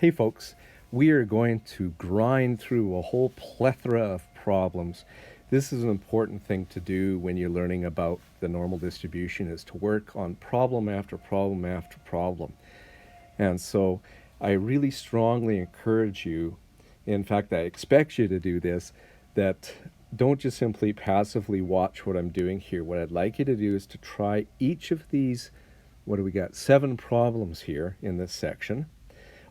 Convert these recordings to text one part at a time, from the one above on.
Hey folks, we are going to grind through a whole plethora of problems. This is an important thing to do when you're learning about the normal distribution, is to work on problem after problem after problem. And so I really strongly encourage you, in fact I expect you to do this, that don't just simply passively watch what I'm doing here. What I'd like you to do is to try each of these, what do we got, 7 problems here in this section,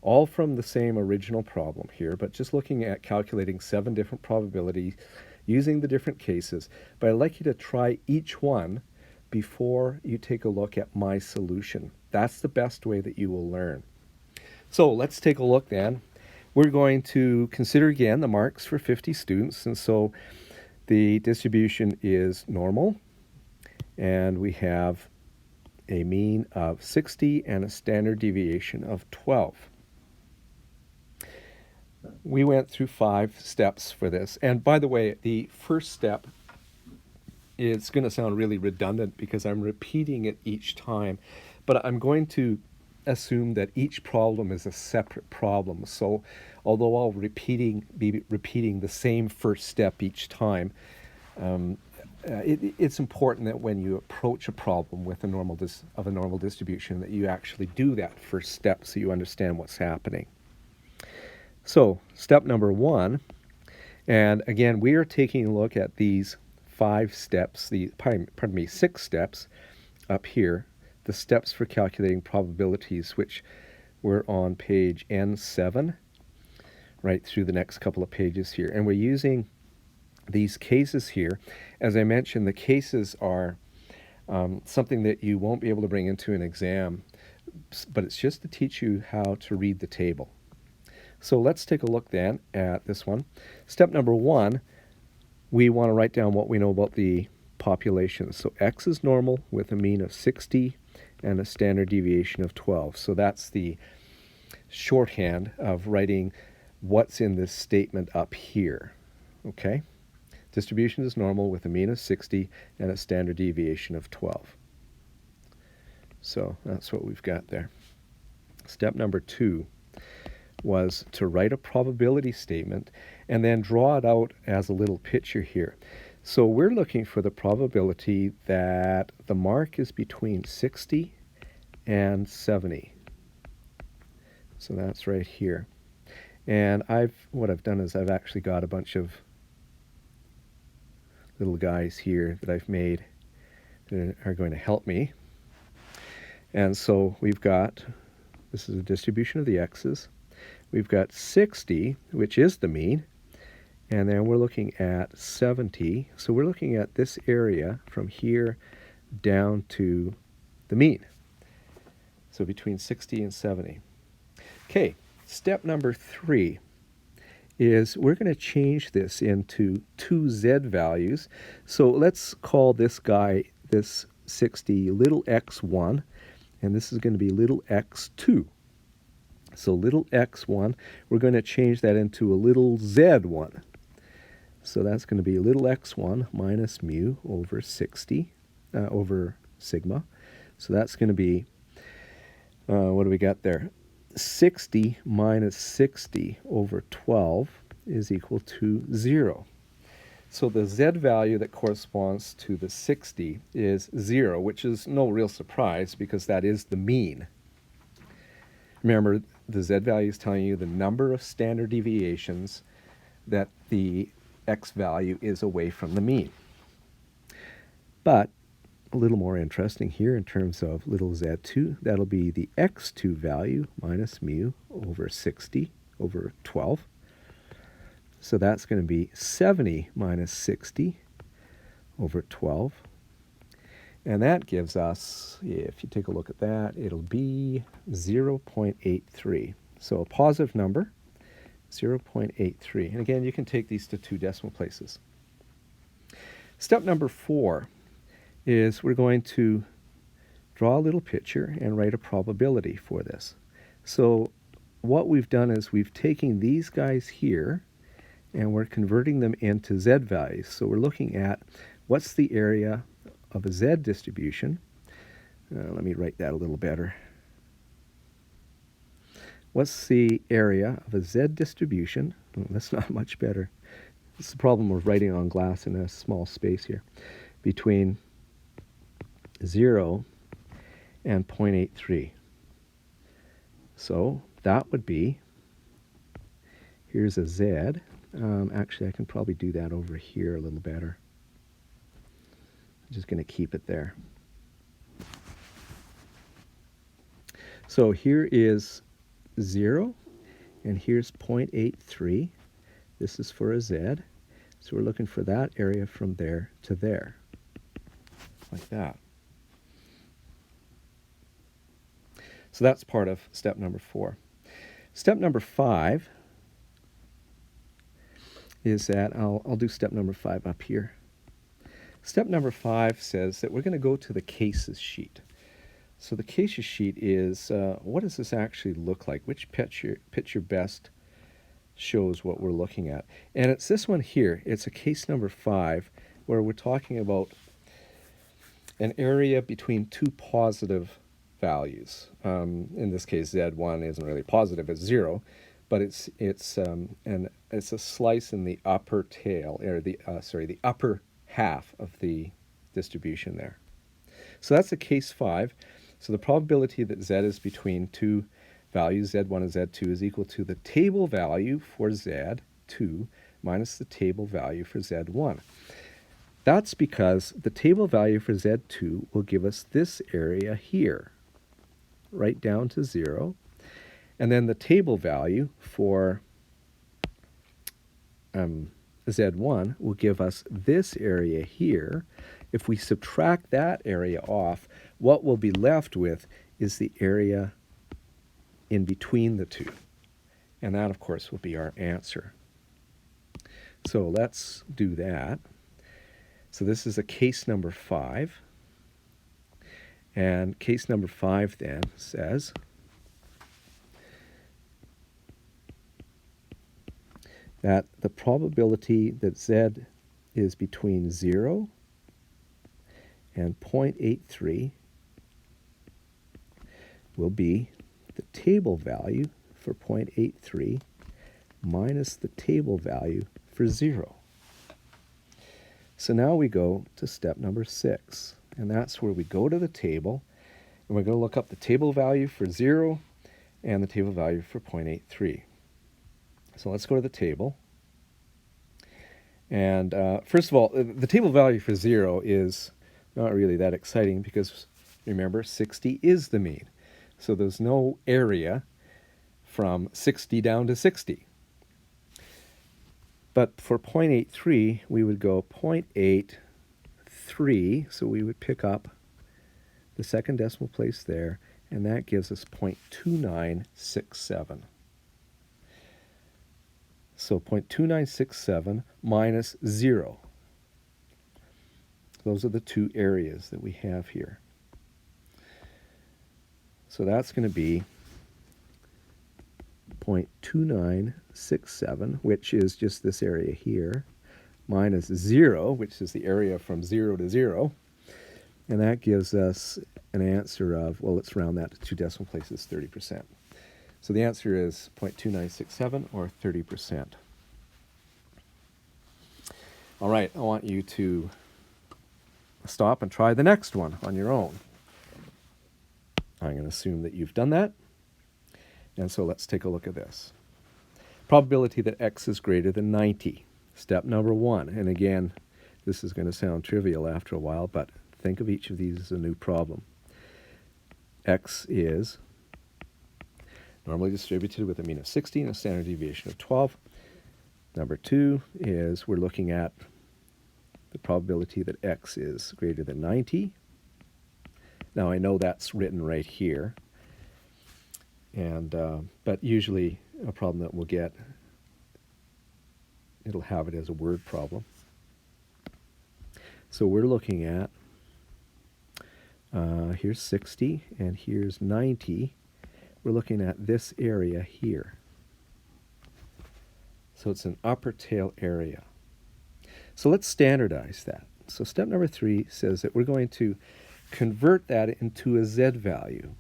all from the same original problem here, but just looking at calculating 7 different probabilities using the different cases. But I'd like you to try each one before you take a look at my solution. That's the best way that you will learn. So let's take a look then. We're going to consider again the marks for 50 students, and so the distribution is normal, and we have a mean of 60 and a standard deviation of 12. We went through 5 steps for this. And by the way, the first step is going to sound really redundant because I'm repeating it each time, but I'm going to assume that each problem is a separate problem. So although I'll be repeating the same first step each time, it's important that when you approach a problem with a normal distribution that you actually do that first step so you understand what's happening. So step number 1, and again we are taking a look at these 5 steps, 6 steps up here, the steps for calculating probabilities, which were on page N7 right through the next couple of pages here. And we're using these cases here. As I mentioned, the cases are something that you won't be able to bring into an exam, but it's just to teach you how to read the table. So let's take a look then at this one. Step number 1, we want to write down what we know about the population. So X is normal with a mean of 60 and a standard deviation of 12. So that's the shorthand of writing what's in this statement up here. Okay? Distribution is normal with a mean of 60 and a standard deviation of 12. So that's what we've got there. Step number 2 was to write a probability statement and then draw it out as a little picture here. So we're looking for the probability that the mark is between 60 and 70. So that's right here. And what I've done is I've actually got a bunch of little guys here that I've made that are going to help me. And so we've got, this is a distribution of the x's. We've got 60, which is the mean, and then we're looking at 70. So we're looking at this area from here down to the mean. So between 60 and 70. Okay, step number 3 is we're going to change this into 2 z values. So let's call this guy, this 60, little x1, and this is going to be little x2. So little x1, we're going to change that into a little z1. So that's going to be little x1 minus mu over 60, over sigma. So that's going to be, what do we got there? 60 minus 60 over 12 is equal to 0. So the z value that corresponds to the 60 is 0, which is no real surprise because that is the mean. Remember, the z value is telling you the number of standard deviations that the x value is away from the mean. But a little more interesting here in terms of little z2, that'll be the x2 value minus mu over 60 over 12. So that's going to be 70 minus 60 over 12. And that gives us, if you take a look at that, it'll be 0.83. So a positive number, 0.83. And again, you can take these to 2 decimal places. Step number 4 is we're going to draw a little picture and write a probability for this. So what we've done is we've taken these guys here and we're converting them into z values. So we're looking at what's the area of a z distribution. Let me write that a little better. What's the area of a Z distribution? Oh, that's not much better. It's the problem with writing on glass in a small space here. Between 0 and 0.83. So that would be, here's a Z. Actually, I can probably do that over here a little better. I'm just going to keep it there. So here is 0, and here's 0.83. This is for a Z. So we're looking for that area from there to there, like that. So that's part of step number 4. Step number 5 is that, I'll do step number 5 up here. Step number 5 says that we're going to go to the cases sheet. So the cases sheet is, what does this actually look like? Which picture best shows what we're looking at? And it's this one here. It's a case number 5, where we're talking about an area between two positive values. In this case, Z1 isn't really positive, it's 0, but it's a slice in the upper tail, or the upper half of the distribution there. So that's a case 5. So the probability that Z is between two values, Z1 and Z2, is equal to the table value for Z2 minus the table value for Z1. That's because the table value for Z2 will give us this area here, right down to 0. And then the table value for Z1 will give us this area here. If we subtract that area off, what we'll be left with is the area in between the two. And that, of course, will be our answer. So let's do that. So this is a case number 5. And case number 5 then says that the probability that Z is between 0 and 0.83 will be the table value for 0.83 minus the table value for 0. So now we go to step number 6, and that's where we go to the table, and we're going to look up the table value for 0 and the table value for 0.83. So let's go to the table. And first of all, the table value for 0 is not really that exciting because, remember, 60 is the mean. So there's no area from 60 down to 60. But for 0.83, we would go 0.83, so we would pick up the second decimal place there, and that gives us 0.2967. So 0.2967 minus 0. Those are the two areas that we have here. So that's going to be 0.2967, which is just this area here, minus 0, which is the area from 0 to 0. And that gives us an answer of, well, let's round that to two decimal places, 30%. So the answer is 0.2967, or 30%. All right, I want you to stop and try the next one on your own. I'm going to assume that you've done that. And so let's take a look at this. Probability that x is greater than 90. Step number 1. And again, this is going to sound trivial after a while, but think of each of these as a new problem. X is normally distributed with a mean of 60 and a standard deviation of 12. Number 2 is we're looking at the probability that x is greater than 90. Now I know that's written right here, and but usually a problem that we'll get, it'll have it as a word problem. So we're looking at, here's 60 and here's 90. We're looking at this area here. So it's an upper tail area. So let's standardize that. So step number 3 says that we're going to convert that into a Z value.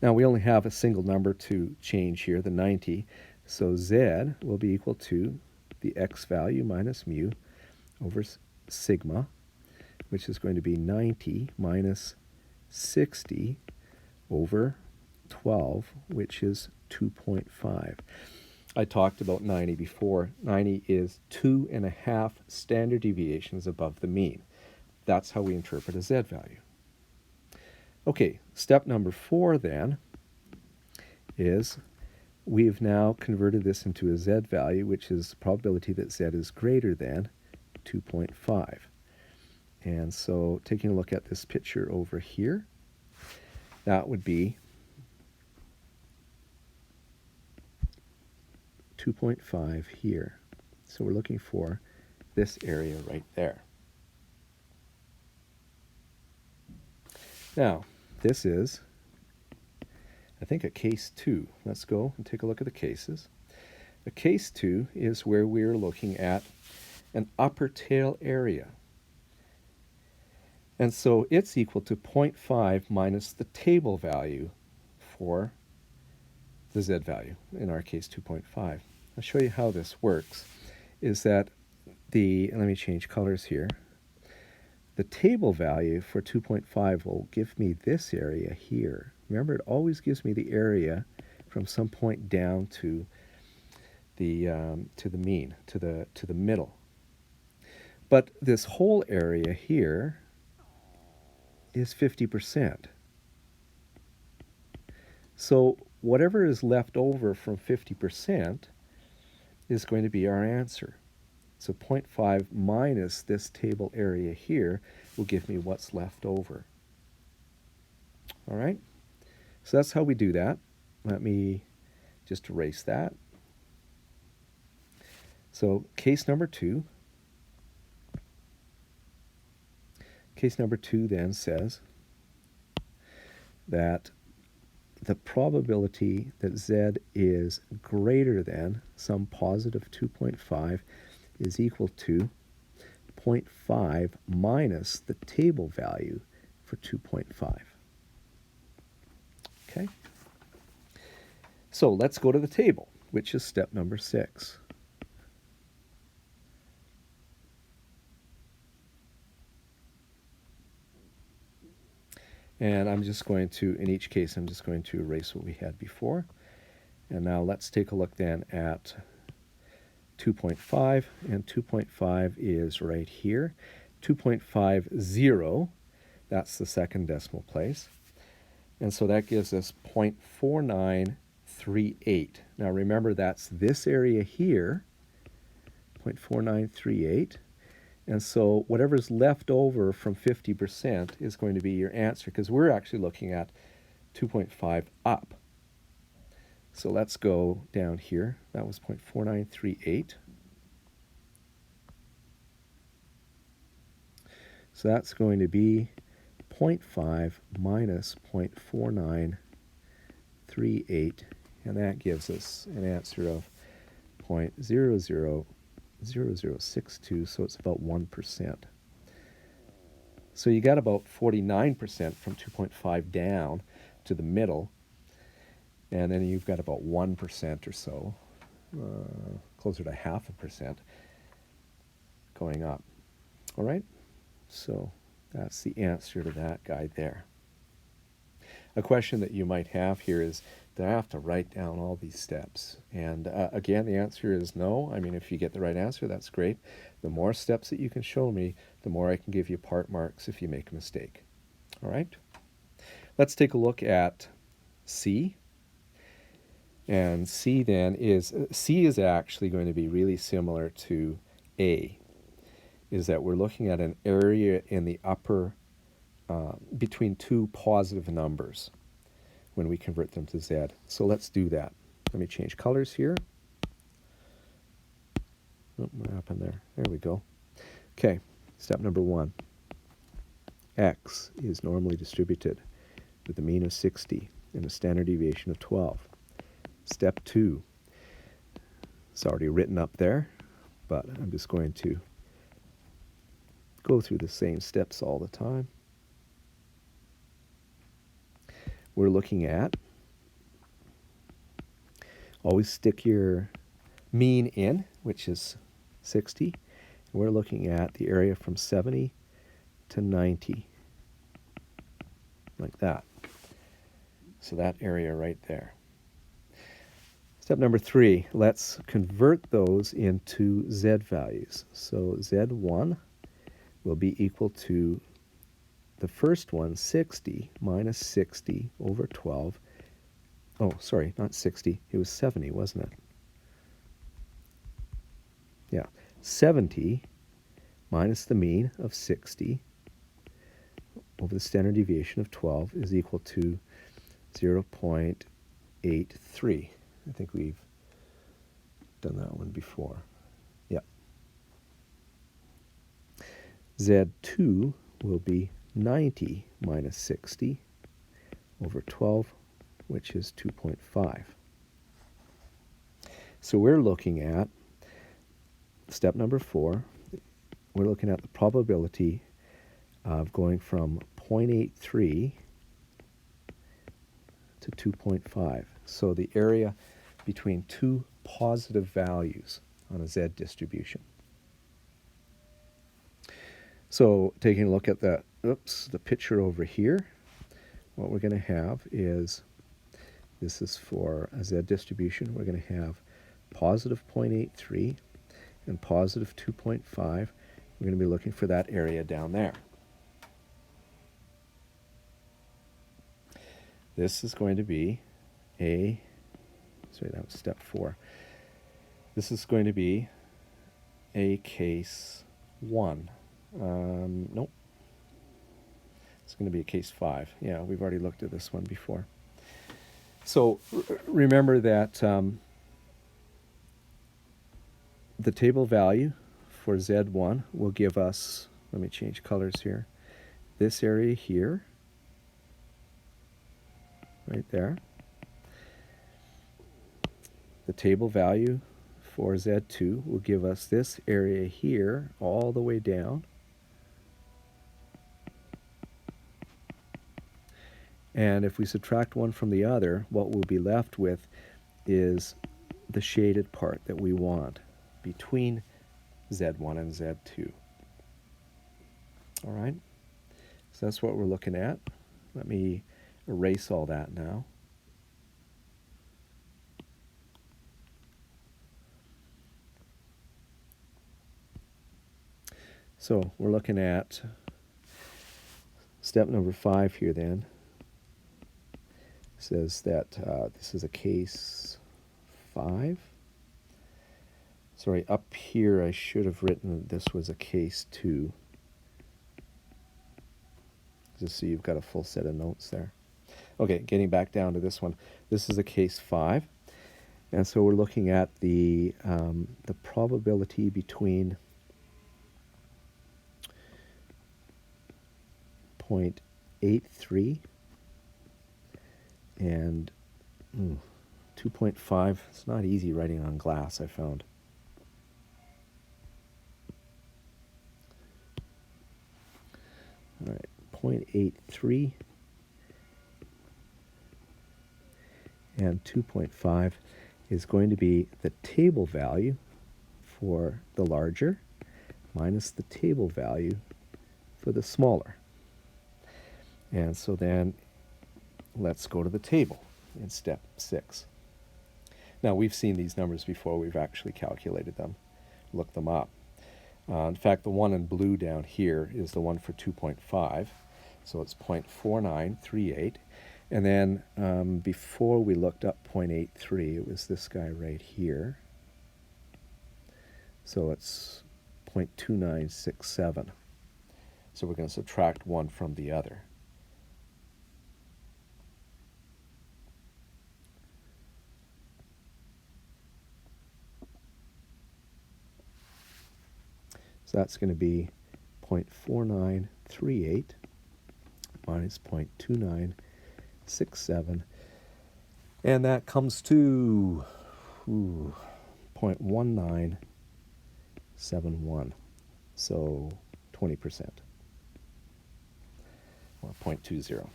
Now we only have a single number to change here, the 90, so z will be equal to the x value minus mu over sigma, which is going to be 90 minus 60 over 12, which is 2.5. I talked about 90 before. 90 is 2.5 standard deviations above the mean. That's how we interpret a z value. Okay, step number 4 then is we've now converted this into a z value, which is the probability that z is greater than 2.5. And so taking a look at this picture over here, that would be 2.5 here. So we're looking for this area right there. Now, this is, I think, a case 2. Let's go and take a look at the cases. The case 2 is where we're looking at an upper tail area. And so it's equal to 0.5 minus the table value for the z value, in our case 2.5. I'll show you how this works, is that let me change colors here. The table value for 2.5 will give me this area here. Remember, it always gives me the area from some point down to the mean, to the middle. But this whole area here is 50%. So whatever is left over from 50% is going to be our answer. So 0.5 minus this table area here will give me what's left over. All right? So that's how we do that. Let me just erase that. So case number 2. Case number 2 then says that the probability that z is greater than some positive 2.5 is equal to 0.5 minus the table value for 2.5. Okay? So let's go to the table, which is step number 6. And I'm just going to, in each case, I'm just going to erase what we had before. And now let's take a look then at 2.5, and 2.5 is right here. 2.50, that's the second decimal place. And so that gives us 0.4938. Now remember, that's this area here, 0.4938. And so whatever's left over from 50% is going to be your answer, because we're actually looking at 2.5 up. So let's go down here. That was 0.4938. So that's going to be 0.5 minus 0.4938, and that gives us an answer of 0.000062, so it's about 1%. So you got about 49% from 2.5 down to the middle, and then you've got about 1% or so, closer to 0.5% going up. All right? So that's the answer to that guy there. A question that you might have here is, do I have to write down all these steps? And again, the answer is no. I mean, if you get the right answer, that's great. The more steps that you can show me, the more I can give you part marks if you make a mistake. All right? Let's take a look at C. And C then is, C is actually going to be really similar to A, is that we're looking at an area in the upper, between two positive numbers when we convert them to Z. So let's do that. Let me change colors here. Oh, what happened there? There we go. Okay, step number 1. X is normally distributed with a mean of 60 and a standard deviation of 12. Step 2. It's already written up there, but I'm just going to go through the same steps all the time. We're looking at Always stick your mean in, which is 60. We're looking at the area from 70 to 90, like that. So that area right there. Step number 3, let's convert those into Z values. So Z1 will be equal to the first one, 60 minus 60 over 12. Oh, sorry, not 60. It was 70, wasn't it? Yeah. 70 minus the mean of 60 over the standard deviation of 12 is equal to 0.83. I think we've done that one before. Yeah. Z2 will be 90 minus 60 over 12, which is 2.5. So we're looking at step number 4. We're looking at the probability of going from 0.83 to 2.5. So the area between two positive values on a Z distribution. So taking a look at the picture over here, what we're going to have is, this is for a Z distribution, we're going to have positive 0.83 and positive 2.5. We're going to be looking for that area down there. This is going to be that was step 4. This is going to be a case 1. Nope. It's going to be a case 5. Yeah, we've already looked at this one before. So remember that the table value for Z1 will give us, let me change colors here, this area here, right there. The table value for Z2 will give us this area here all the way down. And if we subtract one from the other, what we'll be left with is the shaded part that we want between Z1 and Z2. All right? So that's what we're looking at. Let me erase all that now. So we're looking at step number 5 here then. It says that this is a case 5. Sorry, up here I should have written that this was a case 2. Just so you've got a full set of notes there. Okay, getting back down to this one. This is a case 5. And so we're looking at the probability between 0.83 and 2.5. It's not easy writing on glass, I found. All right, 0.83 and 2.5 is going to be the table value for the larger minus the table value for the smaller. And so then let's go to the table in step 6. Now we've seen these numbers before. We've actually calculated them, looked them up. In fact, the one in blue down here is the one for 2.5. So it's 0.4938. And then before we looked up 0.83, it was this guy right here. So it's 0.2967. So we're going to subtract one from the other. So that's going to be 0.4938 minus 0.2967. And that comes to 0.1971. So 20%. Or 0.20.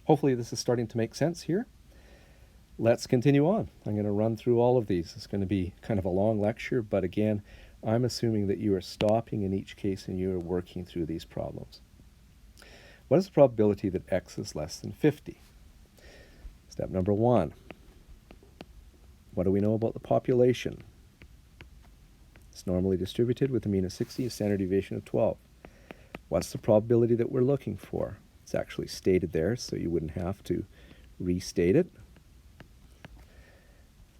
Hopefully this is starting to make sense here. let's continue on. I'm going to run through all of these. It's going to be kind of a long lecture, but again, I'm assuming that you are stopping in each case and you are working through these problems. What is the probability that x is less than 50? Step number 1. What do we know about the population? It's normally distributed with a mean of 60, a standard deviation of 12. What's the probability that we're looking for? It's actually stated there, so you wouldn't have to restate it.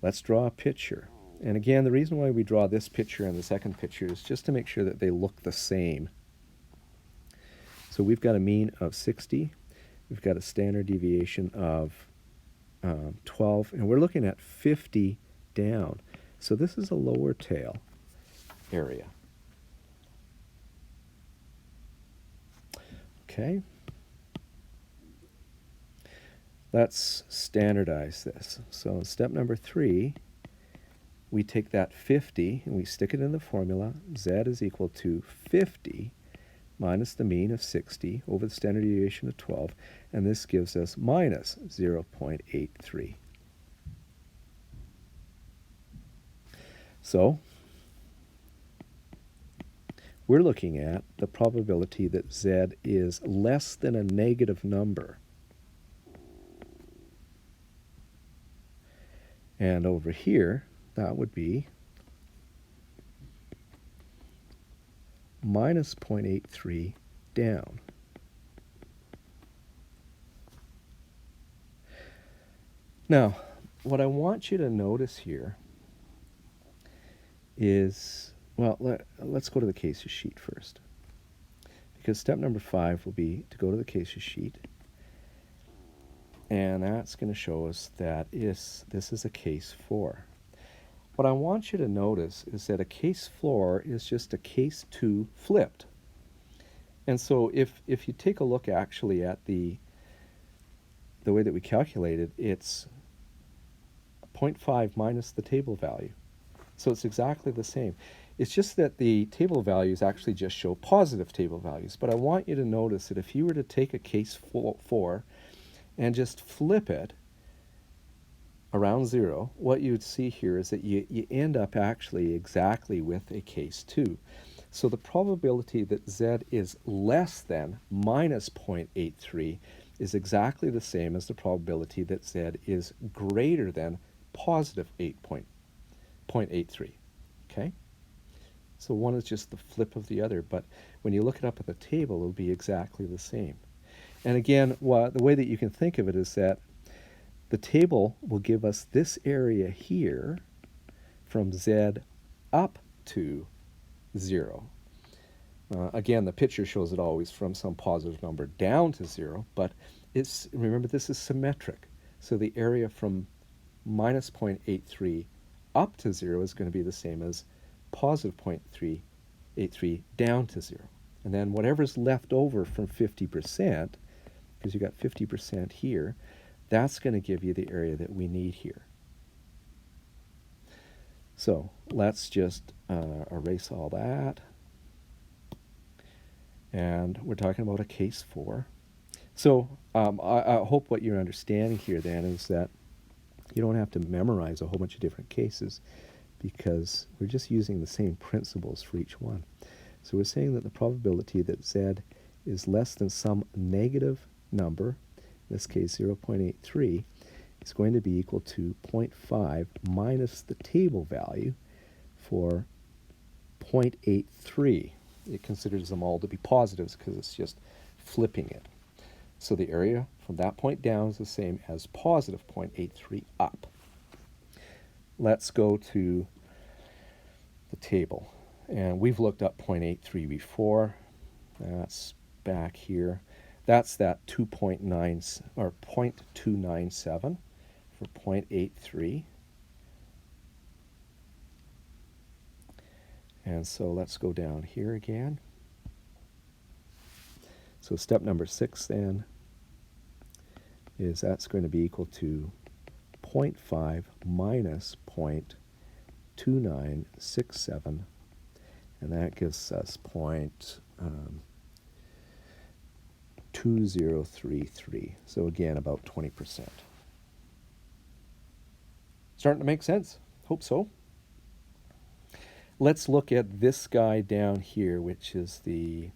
Let's draw a picture. And again, the reason why we draw this picture and the second picture is just to make sure that they look the same. So we've got a mean of 60. We've got a standard deviation of 12. And we're looking at 50 down. So this is a lower tail area. Okay. Let's standardize this. So in step number 3, we take that 50 and we stick it in the formula. Z is equal to 50 minus the mean of 60 over the standard deviation of 12, and this gives us minus 0.83. So we're looking at the probability that Z is less than a negative number. And over here, that would be minus 0.83 down. Now, what I want you to notice here is, well, let's go to the cases sheet first. Because step number 5 will be to go to the cases sheet. And that's going to show us that this is a case 4. What I want you to notice is that a case 4 is just a case 2 flipped. And so if you take a look actually at the way that we calculated, it's 0.5 minus the table value. So it's exactly the same. It's just that the table values actually just show positive table values. But I want you to notice that if you were to take a case 4 and just flip it around 0, what you would see here is that you end up actually exactly with a case 2. So the probability that Z is less than minus 0.83 is exactly the same as the probability that Z is greater than positive 0.83. Okay? So one is just the flip of the other, but when you look it up at the table, it'll be exactly the same. And again, the way that you can think of it is that the table will give us this area here from Z up to 0. Again, the picture shows it always from some positive number down to 0, but remember, this is symmetric. So the area from minus 0.83 up to 0 is going to be the same as positive 0.83 down to 0. And then whatever's left over from 50%, because you got 50% here, that's going to give you the area that we need here. So let's just erase all that. And we're talking about a case 4. So I hope what you're understanding here then is that you don't have to memorize a whole bunch of different cases, because we're just using the same principles for each one. So we're saying that the probability that Z is less than some negative number, in this case 0.83, is going to be equal to 0.5 minus the table value for 0.83. It considers them all to be positives because it's just flipping it. So the area from that point down is the same as positive 0.83 up. Let's go to the table. And we've looked up 0.83 before. That's back here. That's that 2.9 or 0.297 for 0.83. And so let's go down here again. So step number 6 then is that's going to be equal to 0.5 minus 0.2967, and that gives us 0.2033. So again, about 20%. Starting to make sense. Hope so. Let's look at this guy down here, which is the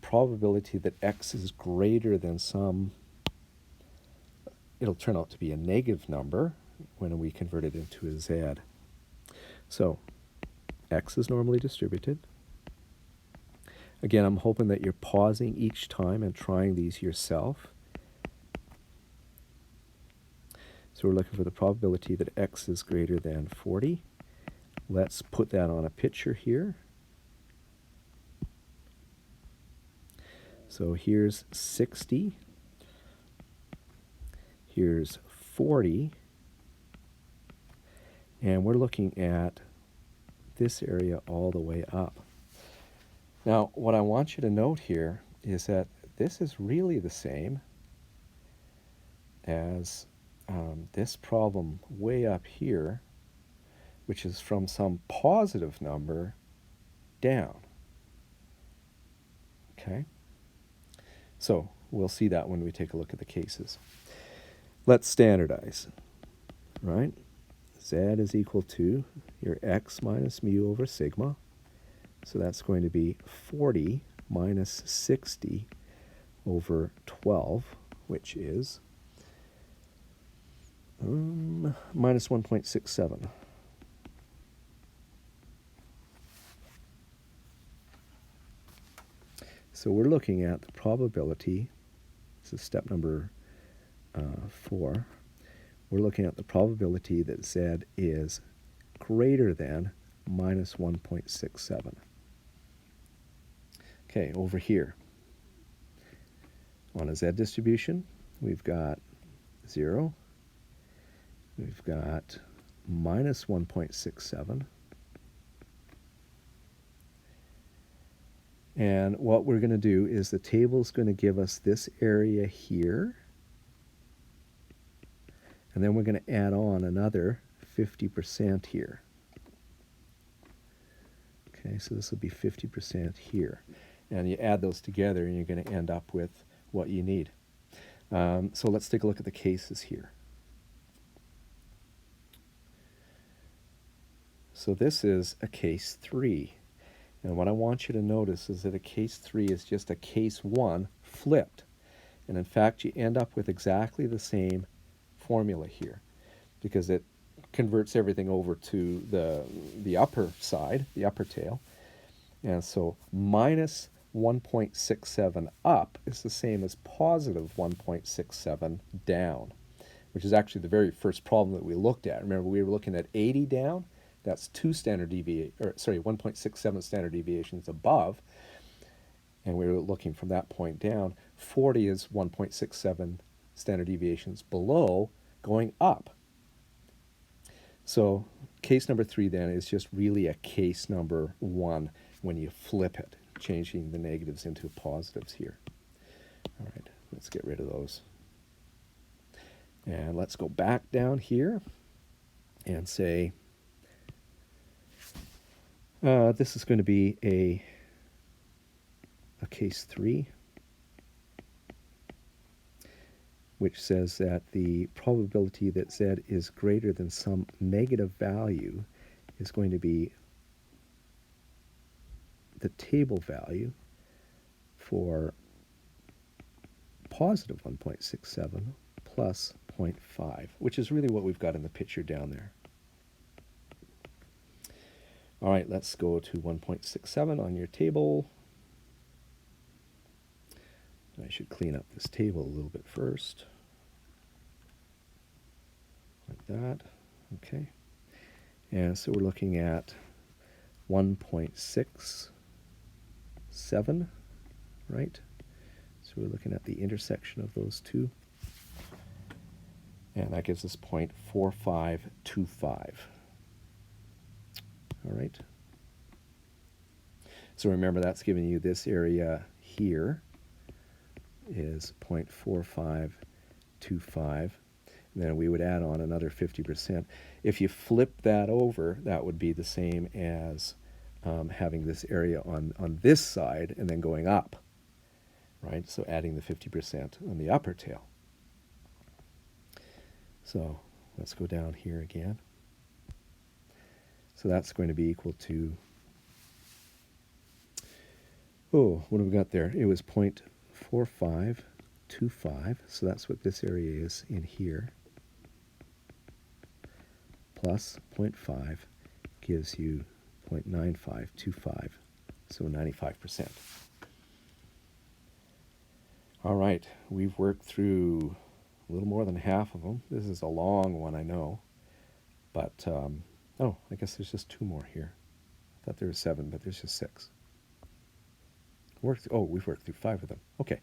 probability that x is greater than some, it'll turn out to be a negative number when we convert it into a z. So x is normally distributed. Again, I'm hoping that you're pausing each time and trying these yourself. So we're looking for the probability that x is greater than 40. Let's put that on a picture here. So here's 60. Here's 40. And we're looking at this area all the way up. Now, what I want you to note here is that this is really the same as this problem way up here, which is from some positive number down. Okay? So we'll see that when we take a look at the cases. Let's standardize, right? Z is equal to your x minus mu over sigma. So that's going to be 40 minus 60 over 12, which is minus 1.67. So we're looking at the probability, this is step number 4, we're looking at the probability that Z is greater than minus 1.67. Okay, over here, on a Z distribution, we've got 0, we've got minus 1.67, and what we're going to do is the table's going to give us this area here, and then we're going to add on another 50% here. Okay, so this will be 50% here. And you add those together and you're going to end up with what you need. So let's take a look at the cases here. So this is a case 3. And what I want you to notice is that a case 3 is just a case 1 flipped. And in fact, you end up with exactly the same formula here, because it converts everything over to the upper side, the upper tail. And so minus 1.67 up is the same as positive 1.67 down, which is actually the very first problem that we looked at. Remember, we were looking at 80 down. That's 1.67 standard deviations above. And we were looking from that point down. 40 is 1.67 standard deviations below, going up. So case number 3 then is just really a case number 1 when you flip it, changing the negatives into positives here. All right, let's get rid of those. And let's go back down here and say this is going to be a case 3, which says that the probability that Z is greater than some negative value is going to be the table value for positive 1.67 plus 0.5, which is really what we've got in the picture down there. All right, let's go to 1.67 on your table. I should clean up this table a little bit first. Like that. Okay. And so we're looking at 1.67, right? So we're looking at the intersection of those two. And that gives us 0.4525. All right. So remember, that's giving you this area here is 0.4525. And then we would add on another 50%. If you flip that over, that would be the same as having this area on this side and then going up, right? So adding the 50% on the upper tail. So Let's go down here again. So that's going to be equal to, oh, what have we got there? It was 0.4525, so that's what this area is in here, plus 0.5 gives you 0.9525, so 95%. All right, we've worked through a little more than half of them. This is a long one, I know, but, oh, I guess there's just 2 more here. I thought there were 7, but there's just 6. We've worked through 5 of them. Okay,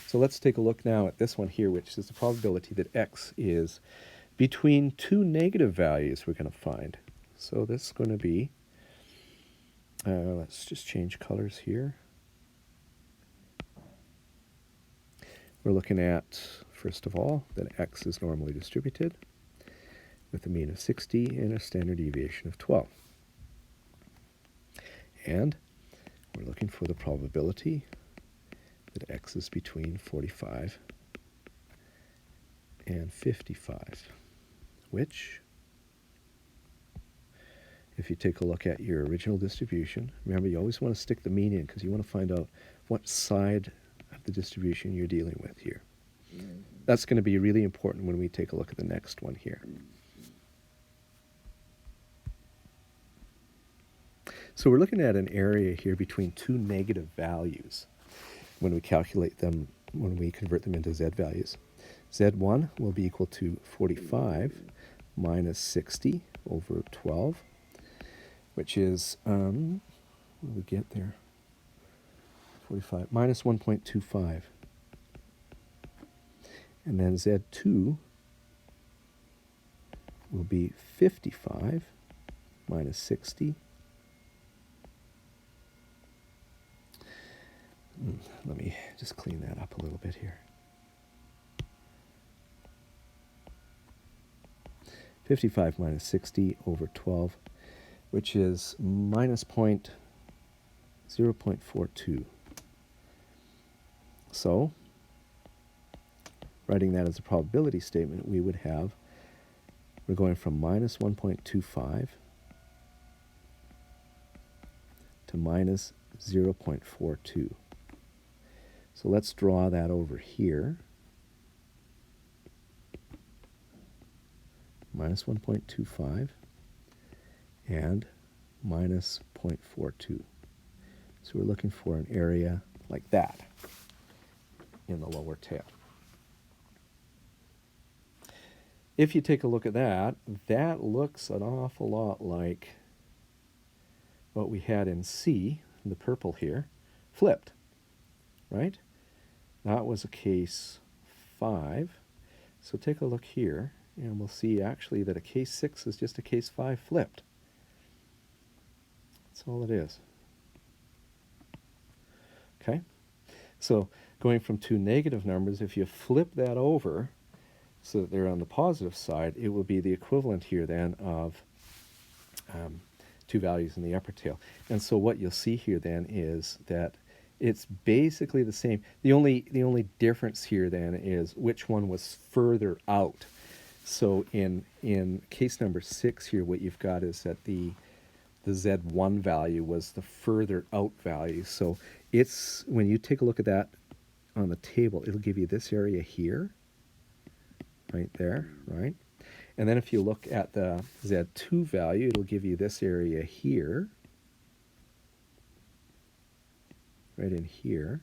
so let's take a look now at this one here, which is the probability that x is between 2 negative values we're going to find. So this is going to be, let's just change colors here. We're looking at, first of all, that x is normally distributed with a mean of 60 and a standard deviation of 12. And we're looking for the probability that x is between 45 and 55, which, if you take a look at your original distribution, remember you always want to stick the mean in because you want to find out what side of the distribution you're dealing with here. That's going to be really important when we take a look at the next one here. So we're looking at an area here between 2 negative values when we calculate them, when we convert them into z values. Z1 will be equal to 45 minus 60 over 12, which is, what do we get there? 45 minus 1.25. And then Z2 will be 55 minus 60. Let me just clean that up a little bit here. 55 minus 60 over 12, which is minus 0.42. So, writing that as a probability statement, we would have, we're going from minus 1.25 to minus 0.42. So let's draw that over here. Minus 1.25 and minus 0.42. So we're looking for an area like that in the lower tail. If you take a look at that, that looks an awful lot like what we had in C, the purple here, flipped, right? That was a case 5. So take a look here, and we'll see actually that a case 6 is just a case 5 flipped. That's all it is. Okay? So going from 2 negative numbers, if you flip that over so that they're on the positive side, it will be the equivalent here then of 2 values in the upper tail. And so what you'll see here then is that it's basically the same. The only difference here then is which one was further out. So in case number 6 here, what you've got is that the Z1 value was the further out value. So it's, when you take a look at that on the table, it'll give you this area here, right there, right? And then if you look at the Z2 value, it'll give you this area here, right in here.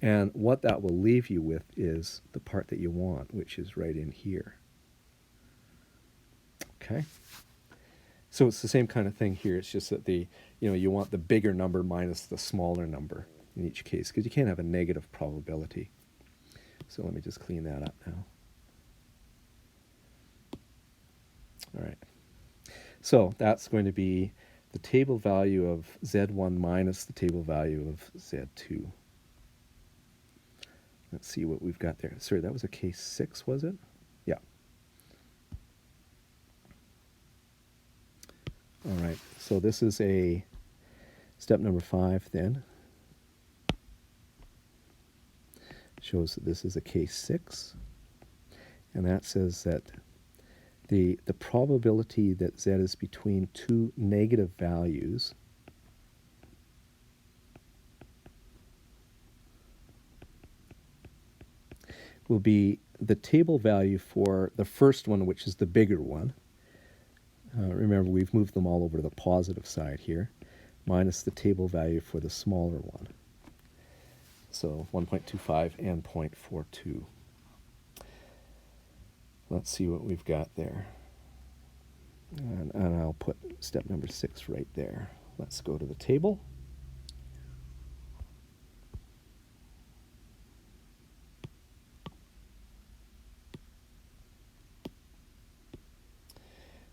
And what that will leave you with is the part that you want, which is right in here. Okay? So it's the same kind of thing here. It's just that you want the bigger number minus the smaller number in each case, because you can't have a negative probability. So let me just clean that up now. All right. So that's going to be the table value of Z1 minus the table value of Z2. Let's see what we've got there. Sorry, that was a case 6, was it? Yeah. All right, so this is a step number 5 then. Shows that this is a case 6. And that says that the probability that z is between two negative values will be the table value for the first one, which is the bigger one. Remember, we've moved them all over to the positive side here, minus the table value for the smaller one. So 1.25 and 0.42. Let's see what we've got there. And I'll put step number 6 right there. Let's go to the table.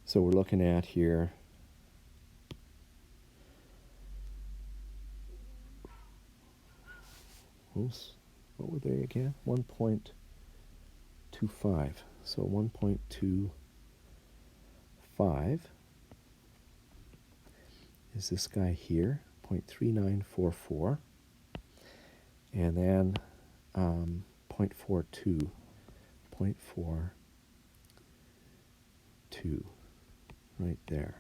So we're looking at here what were they again? 1.25. So 1.25 is this guy here, 0.3944. And then 0.42, 0.42 right there.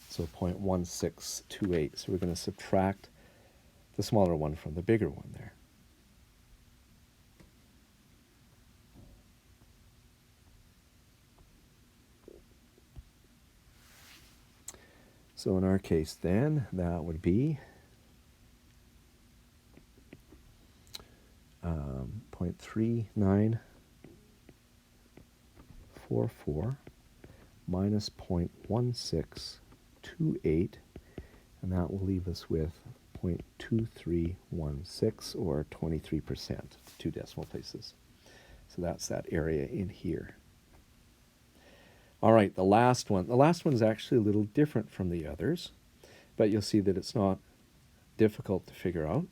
So 0.1628. So we're going to subtract the smaller one from the bigger one there. So in our case then, that would be 0.3944 minus 0.1628, and that will leave us with 0.2316, or 23%, 2 decimal places. So that's that area in here. All right, the last one. The last one is actually a little different from the others, but you'll see that it's not difficult to figure out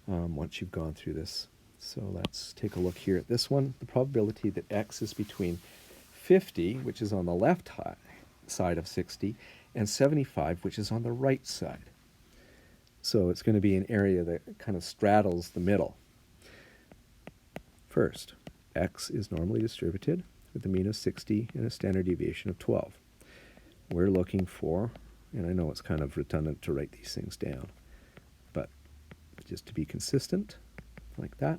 once you've gone through this. So let's take a look here at this one. The probability that x is between 50, which is on the left side of 60, and 75, which is on the right side. So it's going to be an area that kind of straddles the middle. First, x is normally distributed with a mean of 60 and a standard deviation of 12. We're looking for, and I know it's kind of redundant to write these things down, but just to be consistent, like that.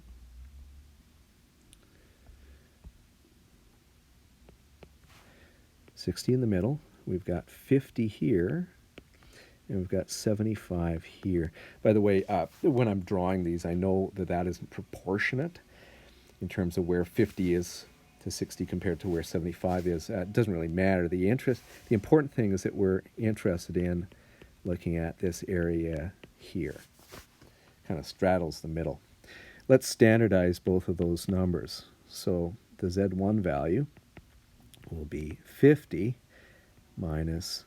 $60 in the middle. We've got 50 here, and we've got 75 here. By the way, when I'm drawing these, I know that that isn't proportionate in terms of where 50 is to 60 compared to where 75 is. It doesn't really matter. The important thing is that we're interested in looking at this area here. Kind of straddles the middle. Let's standardize both of those numbers. So the Z1 value will be 50 minus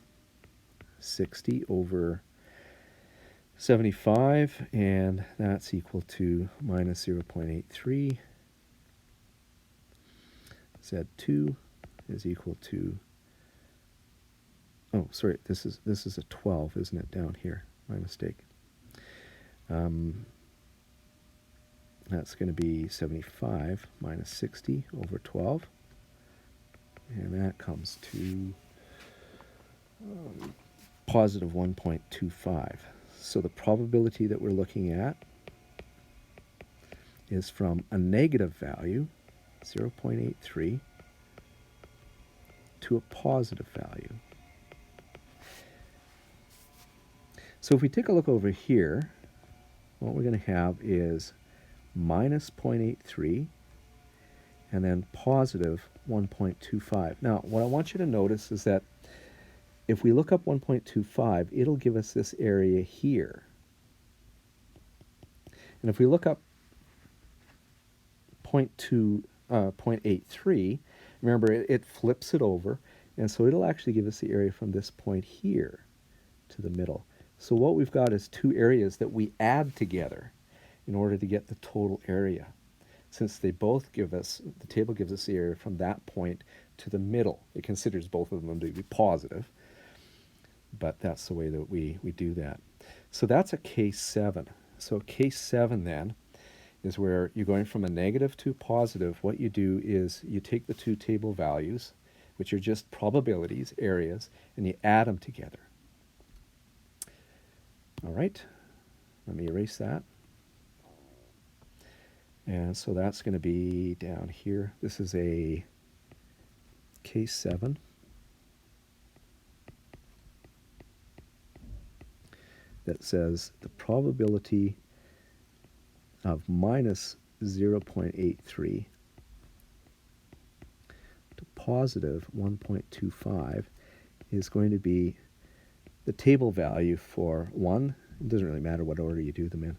60 over 75, and that's equal to minus 0.83. Z2 is equal to, oh, sorry, this is a 12, isn't it, down here? My mistake. That's going to be 75 minus 60 over 12, and that comes to positive 1.25. So the probability that we're looking at is from a negative value, 0.83, to a positive value. So if we take a look over here, what we're going to have is minus 0.83 and then positive 1.25. Now, what I want you to notice is that if we look up 1.25, it'll give us this area here. And if we look up 0.83, remember it flips it over, and so it'll actually give us the area from this point here to the middle. So what we've got is two areas that we add together in order to get the total area. Since they both give us, the table gives us the area from that point to the middle. It considers both of them to be positive, but that's the way that we do that. So that's a case 7. So case 7 then is where you're going from a negative to a positive. What you do is you take the two table values, which are just probabilities, areas, and you add them together. All right, let me erase that. And so that's going to be down here. This is a case 7. That says the probability of minus 0.83 to positive 1.25 is going to be the table value for one, it doesn't really matter what order you do them in,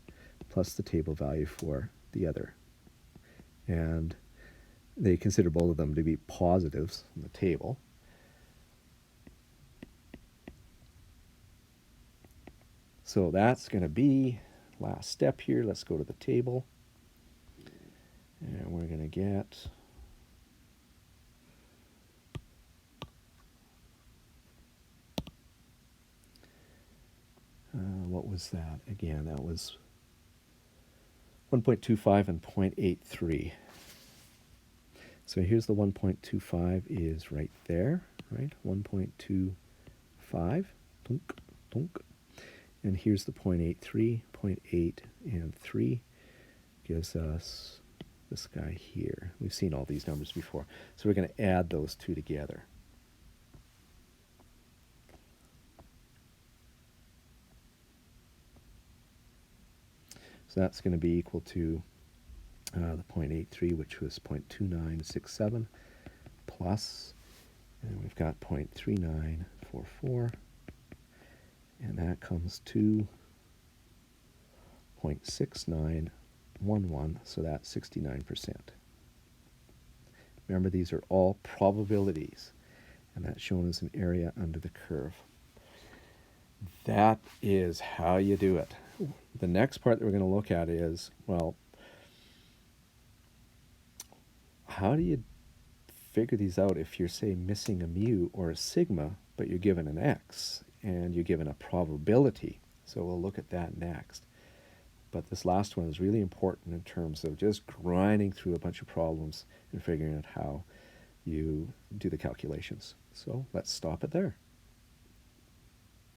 plus the table value for the other. And they consider both of them to be positives in the table. So that's going to be last step here. Let's go to the table. And we're going to get what was that? Again, that was 1.25 and 0.83. So here's the 1.25 is right there, right? 1.25, dunk, dunk. And here's the 0.83, 0.8, and 3 gives us this guy here. We've seen all these numbers before. So we're going to add those two together. So that's going to be equal to the 0.83, which was 0.2967, plus, and we've got 0.3944, and that comes to 0.6911, so that's 69%. Remember, these are all probabilities, and that's shown as an area under the curve. That is how you do it. The next part that we're going to look at is, well, how do you figure these out if you're, say, missing a mu or a sigma, but you're given an x, and you're given a probability? So we'll look at that next. But this last one is really important in terms of just grinding through a bunch of problems and figuring out how you do the calculations. So let's stop it there.